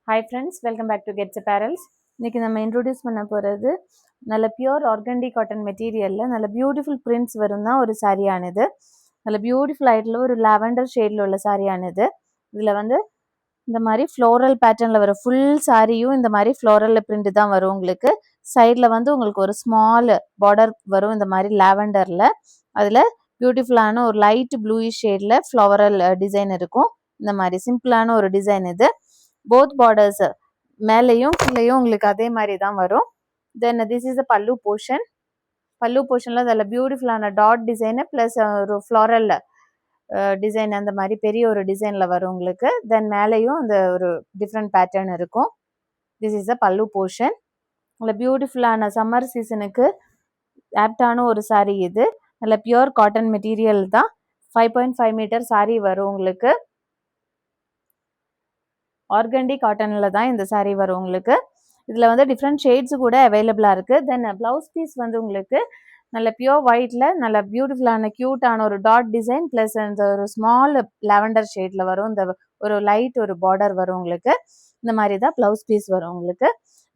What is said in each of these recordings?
Hi friends, welcome back to Gets Apparels. இன்னைக்கு நம்ம introduce பண்ண போகிறது நல்ல பியூர் ஆர்கண்டி காட்டன் மெட்டீரியலில் நல்ல பியூட்டிஃபுல் பிரிண்ட்ஸ் வரும் தான் ஒரு சாரியானது. நல்ல பியூட்டிஃபுல் ஆயிட்டில் ஒரு லாவெண்டர் ஷேடில் உள்ள சாரியானது. இதில் வந்து இந்த மாதிரி ஃப்ளோரல் பேட்டர்னில் வர ஃபுல் சாரியும் இந்த மாதிரி ஃப்ளோரலில் பிரிண்ட் தான் வரும் உங்களுக்கு. சைடில் வந்து உங்களுக்கு ஒரு ஸ்மால் பார்டர் வரும் இந்த மாதிரி லாவெண்டரில். அதில் பியூட்டிஃபுல்லான ஒரு லைட் ப்ளூயிஷ் ஷேடில் ஃப்ளவரல் டிசைன் இருக்கும். இந்த மாதிரி சிம்பிளான ஒரு டிசைன் இது. போத் பார்டர்ஸ் மேலேயும் கீழேயும் உங்களுக்கு அதே மாதிரி தான் வரும். தென் திஸ் இஸ் அ பல்லு போர்ஷனில் அதில் பியூட்டிஃபுல்லான டாட் டிசைனு ப்ளஸ் ஒரு ஃப்ளாரல் டிசைன் அந்த மாதிரி பெரிய ஒரு டிசைனில் வரும் உங்களுக்கு. தென் மேலேயும் அந்த ஒரு டிஃப்ரெண்ட் பேட்டர்ன் இருக்கும். திஸ் இஸ் அ பல்லு போர்ஷன். நல்ல பியூட்டிஃபுல்லான சம்மர் சீசனுக்கு ஆப்டான ஒரு சாரீ இது. நல்ல பியூர் காட்டன் மெட்டீரியல் தான். 5.5 மீட்டர் சாரீ வரும் உங்களுக்கு. ஆர்கண்டி காட்டனில் தான் இந்த சாரீ வரும் உங்களுக்கு. இதில் வந்து டிஃப்ரெண்ட் ஷேட்ஸ் கூட அவைலபிளாக இருக்குது. தென் ப்ளவுஸ் பீஸ் வந்து உங்களுக்கு நல்ல பியூர் ஒயிட்டில் நல்ல பியூட்டிஃபுல்லான க்யூட்டான ஒரு டாட் டிசைன் ப்ளஸ் அந்த ஒரு ஸ்மால் லாவெண்டர் ஷேடில் வரும். இந்த ஒரு லைட் ஒரு பார்டர் வரும் உங்களுக்கு. இந்த மாதிரி தான் ப்ளவுஸ் பீஸ் வரும் உங்களுக்கு.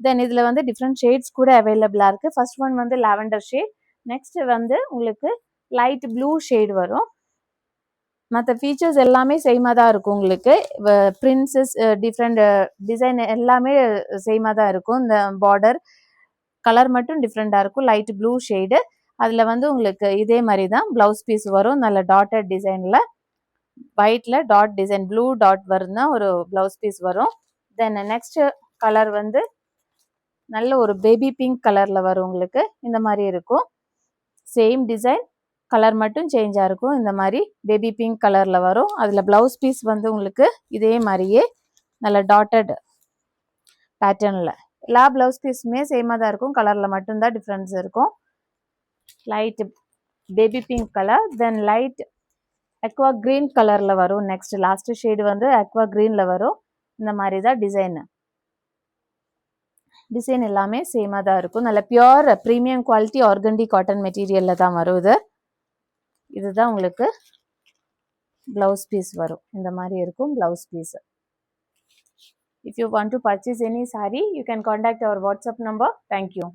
தென் இதில் வந்து டிஃப்ரெண்ட் ஷேட்ஸ் கூட அவைலபிளாக இருக்குது. ஃபர்ஸ்ட் ஒன் வந்து லாவெண்டர் ஷேட், நெக்ஸ்ட் வந்து உங்களுக்கு லைட் ப்ளூ ஷேட் வரும். மற்ற ஃபீச்சர்ஸ் எல்லாமே சேமாக தான் இருக்கும் உங்களுக்கு. பிரின்சஸ் டிஃப்ரெண்ட் டிசைன் எல்லாமே சேமாக தான் இருக்கும். இந்த பார்டர் கலர் மட்டும் டிஃப்ரெண்ட்டாக இருக்கும். Light blue shade. அதில் வந்து உங்களுக்கு இதே மாதிரி தான் ப்ளவுஸ் பீஸ் வரும். நல்ல டாட்டட் டிசைனில் ஒயிட்டில் டாட் டிசைன் ப்ளூ டாட் வரும் தான் ஒரு ப்ளவுஸ் பீஸ் வரும். தென் நெக்ஸ்ட் கலர் வந்து நல்ல ஒரு பேபி பிங்க் கலரில் வரும் உங்களுக்கு. இந்த மாதிரி இருக்கும். சேம் டிசைன், கலர் மட்டும் சேஞ்சாக இருக்கும். இந்த மாதிரி பேபி பிங்க் கலரில் வரும். அதில் ப்ளவுஸ் பீஸ் வந்து உங்களுக்கு இதே மாதிரியே நல்ல டாட்டட் பேட்டர்னில். எல்லா ப்ளவுஸ் பீஸுமே சேமாக தான் இருக்கும். கலரில் மட்டும்தான் டிஃப்ரென்ஸ் இருக்கும். லைட் பேபி பிங்க் கலர், தென் லைட் அக்வா க்ரீன் கலரில் வரும். நெக்ஸ்ட் லாஸ்ட் ஷேடு வந்து அக்வா க்ரீனில் வரும். இந்த மாதிரி தான் டிசைன் எல்லாமே சேமாக தான் இருக்கும். நல்ல pure premium quality organdie cotton மெட்டீரியலில் தான் வரும் இது. இதுதான் உங்களுக்கு ப்ளவுஸ் பீஸ் வரும். இந்த மாதிரி இருக்கும் blouse piece. If you want to purchase any saree, you can contact our WhatsApp number. Thank you.